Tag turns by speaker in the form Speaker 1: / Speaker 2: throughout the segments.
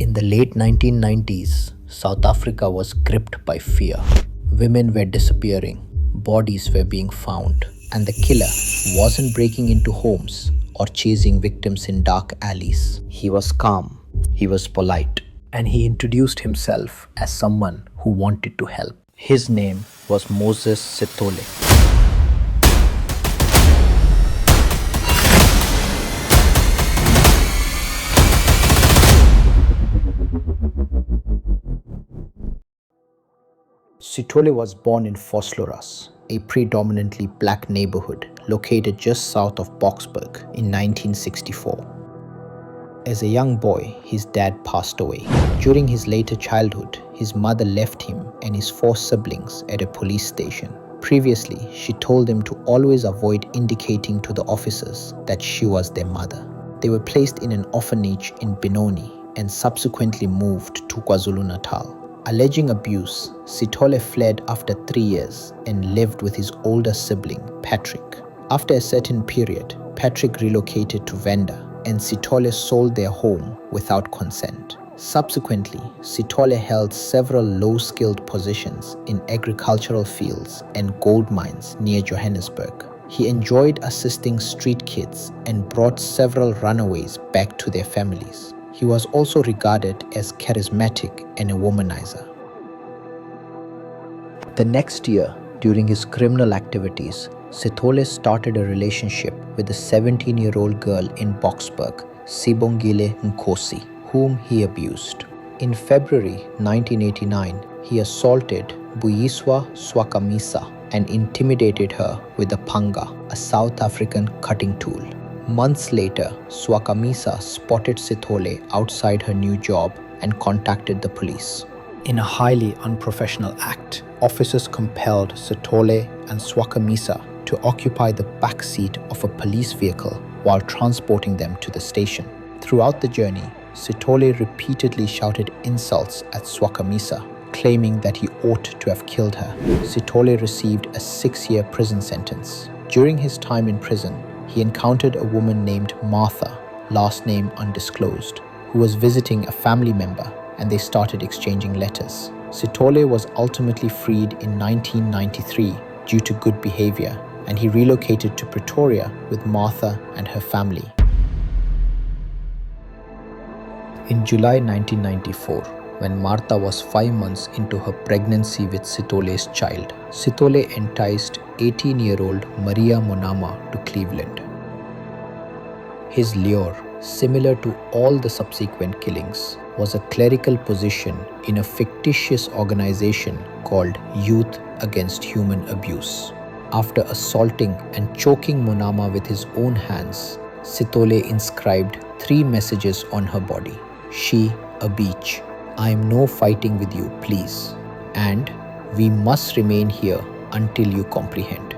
Speaker 1: In the late 1990s, South Africa was gripped by fear. Women were disappearing, bodies were being found, and the killer wasn't breaking into homes or chasing victims in dark alleys. He was calm, he was polite, and he introduced himself as someone who wanted to help. His name was Moses Sithole. Sithole was born in Vosloorus, a predominantly black neighborhood located just south of Boksburg in 1964. As a young boy, his dad passed away. During his later childhood, his mother left him and his 4 siblings at a police station. Previously, she told him to always avoid indicating to the officers that she was their mother. They were placed in an orphanage in Benoni and subsequently moved to KwaZulu-Natal. Alleging abuse, Sithole fled after 3 years and lived with his older sibling, Patrick. After a certain period, Patrick relocated to Venda and Sithole sold their home without consent. Subsequently, Sithole held several low-skilled positions in agricultural fields and gold mines near Johannesburg. He enjoyed assisting street kids and brought several runaways back to their families. He was also regarded as charismatic and a womanizer. The next year, during his criminal activities, Sithole started a relationship with a 17-year-old girl in Boksburg, Sibongile Nkosi, whom he abused. In February 1989, he assaulted Buyiswa Swakamisa and intimidated her with a panga, a South African cutting tool. Months later, Swakamisa spotted Sithole outside her new job and contacted the police. In a highly unprofessional act, officers compelled Sithole and Swakamisa to occupy the back seat of a police vehicle while transporting them to the station. Throughout the journey, Sithole repeatedly shouted insults at Swakamisa, claiming that he ought to have killed her. Sithole received a 6-year prison sentence. During his time in prison, he encountered a woman named Martha, last name undisclosed, who was visiting a family member, and they started exchanging letters. Sithole was ultimately freed in 1993 due to good behavior, and he relocated to Pretoria with Martha and her family. In July 1994, when Martha was 5 months into her pregnancy with Sithole's child, Sithole enticed 18-year-old Maria Monama to Cleveland. His lure, similar to all the subsequent killings, was a clerical position in a fictitious organization called Youth Against Human Abuse. After assaulting and choking Monama with his own hands, Sithole inscribed 3 messages on her body. She, a beach. I am no fighting with you, please. And we must remain here until you comprehend.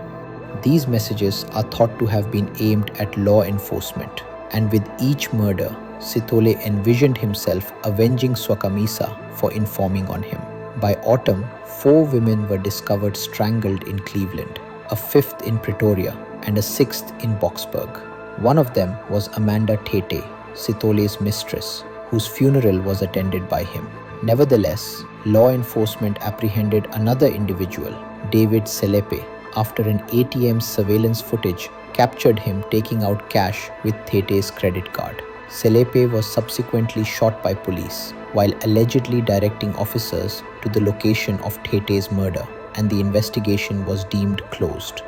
Speaker 1: These messages are thought to have been aimed at law enforcement, and with each murder, Sithole envisioned himself avenging Swakamisa for informing on him. By autumn, 4 women were discovered strangled in Cleveland, a 5th in Pretoria, and a 6th in Boksburg. One of them was Amanda Tate, Sithole's mistress, whose funeral was attended by him. Nevertheless, law enforcement apprehended another individual, David Selepe, after an ATM surveillance footage captured him taking out cash with Tate's credit card. Selepe was subsequently shot by police while allegedly directing officers to the location of Tate's murder, and the investigation was deemed closed.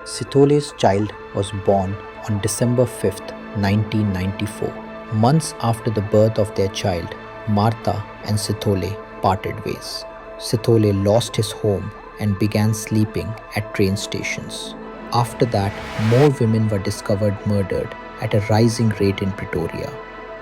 Speaker 1: Sithole's child was born on December 5th, 1994. Months after the birth of their child, Martha and Sithole parted ways. Sithole lost his home and began sleeping at train stations. After that, more women were discovered murdered at a rising rate in Pretoria,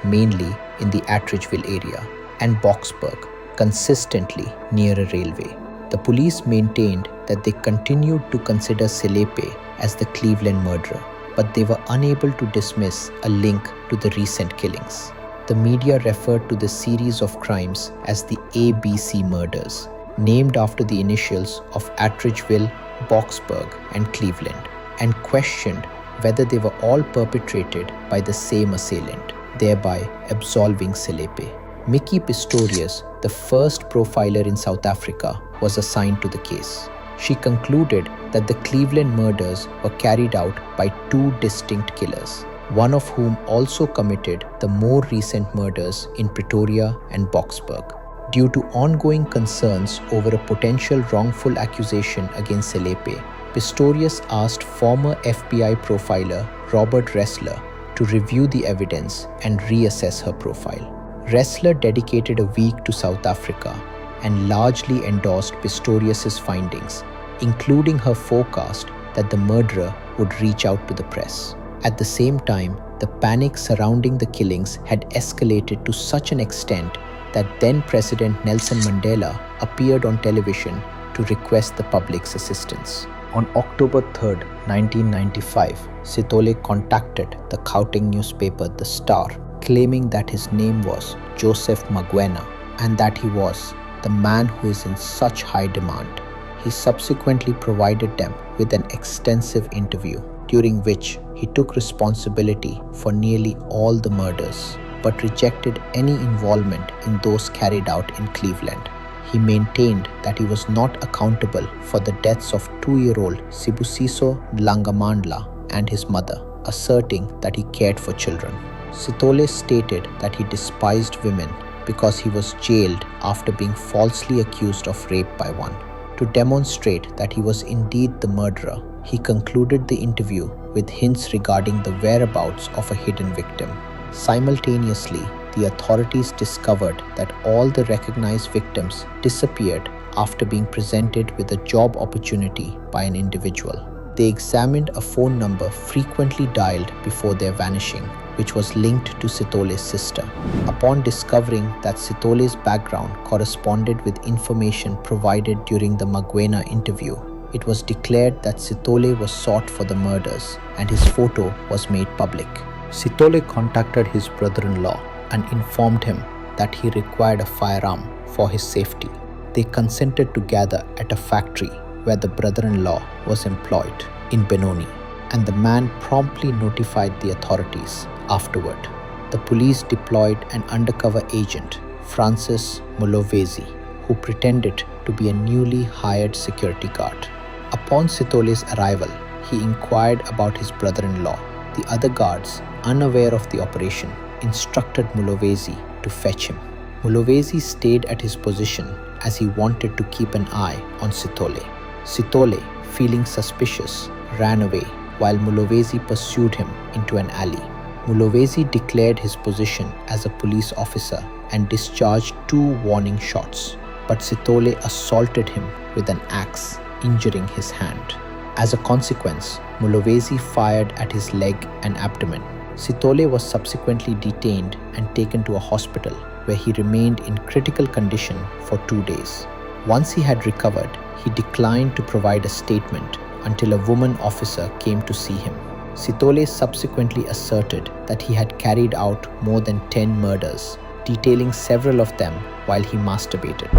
Speaker 1: mainly in the Attridgeville area, and Boksburg, consistently near a railway. The police maintained that they continued to consider Selepe as the Cleveland murderer, but they were unable to dismiss a link to the recent killings. The media referred to the series of crimes as the ABC murders, named after the initials of Attridgeville, Boksburg, and Cleveland, and questioned whether they were all perpetrated by the same assailant, thereby absolving Selepe. Mickey Pistorius, the first profiler in South Africa, was assigned to the case. She concluded that the Cleveland murders were carried out by two distinct killers, one of whom also committed the more recent murders in Pretoria and Boksburg. Due to ongoing concerns over a potential wrongful accusation against Selepe, Pistorius asked former FBI profiler Robert Ressler to review the evidence and reassess her profile. Ressler dedicated a week to South Africa and largely endorsed Pistorius's findings, including her forecast that the murderer would reach out to the press. At the same time, the panic surrounding the killings had escalated to such an extent that then President Nelson Mandela appeared on television to request the public's assistance. On October 3, 1995, Sithole contacted the Gauteng newspaper The Star, claiming that his name was Joseph Magwena and that he was the man who is in such high demand. He subsequently provided them with an extensive interview, during which he took responsibility for nearly all the murders, but rejected any involvement in those carried out in Cleveland. He maintained that he was not accountable for the deaths of 2-year-old Sibusiso Langamandla and his mother, asserting that he cared for children. Sithole stated that he despised women because he was jailed after being falsely accused of rape by one. To demonstrate that he was indeed the murderer, he concluded the interview with hints regarding the whereabouts of a hidden victim. Simultaneously, the authorities discovered that all the recognized victims disappeared after being presented with a job opportunity by an individual. They examined a phone number frequently dialed before their vanishing, which was linked to Sithole's sister. Upon discovering that Sithole's background corresponded with information provided during the Magwena interview, it was declared that Sithole was sought for the murders and his photo was made public. Sithole contacted his brother-in-law and informed him that he required a firearm for his safety. They consented to gather at a factory where the brother-in-law was employed in Benoni, and the man promptly notified the authorities afterward. The police deployed an undercover agent, Francis Mulovezi, who pretended to be a newly hired security guard. Upon Sithole's arrival, he inquired about his brother-in-law. The other guards, unaware of the operation, instructed Mulovezi to fetch him. Mulovezi stayed at his position as he wanted to keep an eye on Sithole. Sithole, feeling suspicious, ran away while Mulovezi pursued him into an alley. Mulovezi declared his position as a police officer and discharged 2 warning shots, but Sithole assaulted him with an axe, injuring his hand. As a consequence, Mulovezi fired at his leg and abdomen. Sithole was subsequently detained and taken to a hospital where he remained in critical condition for 2 days. Once he had recovered, he declined to provide a statement until a woman officer came to see him. Sithole subsequently asserted that he had carried out more than 10 murders, detailing several of them while he masturbated.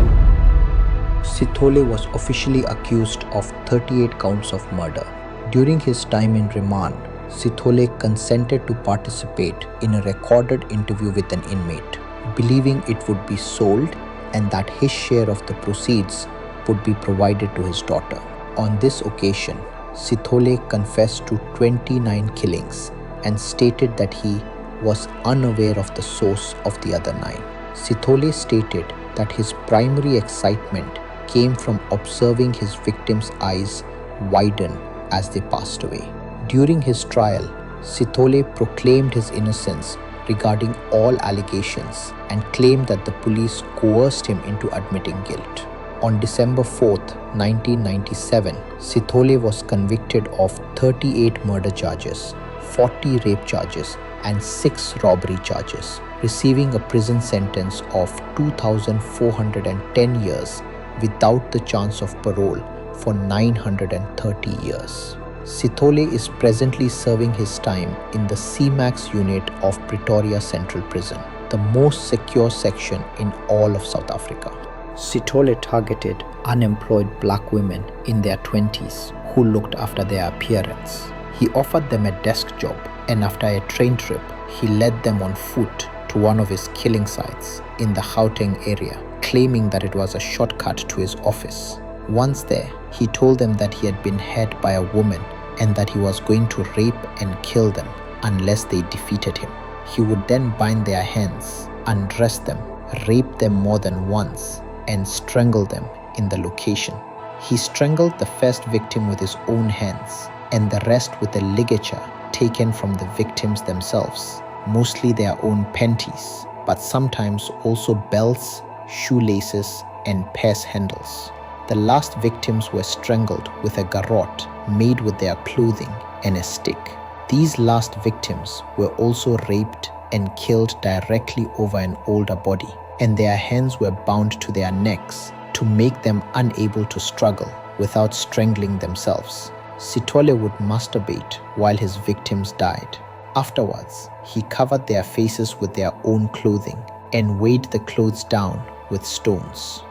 Speaker 1: Sithole was officially accused of 38 counts of murder. During his time in remand, Sithole consented to participate in a recorded interview with an inmate, believing it would be sold and that his share of the proceeds would be provided to his daughter. On this occasion, Sithole confessed to 29 killings and stated that he was unaware of the source of the other 9. Sithole stated that his primary excitement came from observing his victims' eyes widen as they passed away. During his trial, Sithole proclaimed his innocence regarding all allegations and claimed that the police coerced him into admitting guilt. On December 4, 1997, Sithole was convicted of 38 murder charges, 40 rape charges, and 6 robbery charges, receiving a prison sentence of 2,410 years without the chance of parole for 930 years. Sithole is presently serving his time in the C-Max unit of Pretoria Central Prison, the most secure section in all of South Africa. Sithole targeted unemployed black women in their 20s who looked after their appearance. He offered them a desk job, and after a train trip, he led them on foot to one of his killing sites in the Gauteng area, claiming that it was a shortcut to his office. Once there, he told them that he had been had by a woman and that he was going to rape and kill them unless they defeated him. He would then bind their hands, undress them, rape them more than once, and strangle them in the location. He strangled the first victim with his own hands and the rest with a ligature taken from the victims themselves, mostly their own panties, but sometimes also belts, shoelaces, and purse handles. The last victims were strangled with a garrote made with their clothing and a stick. These last victims were also raped and killed directly over an older body, and their hands were bound to their necks to make them unable to struggle without strangling themselves. Sithole would masturbate while his victims died. Afterwards, he covered their faces with their own clothing and weighed the clothes down with stones.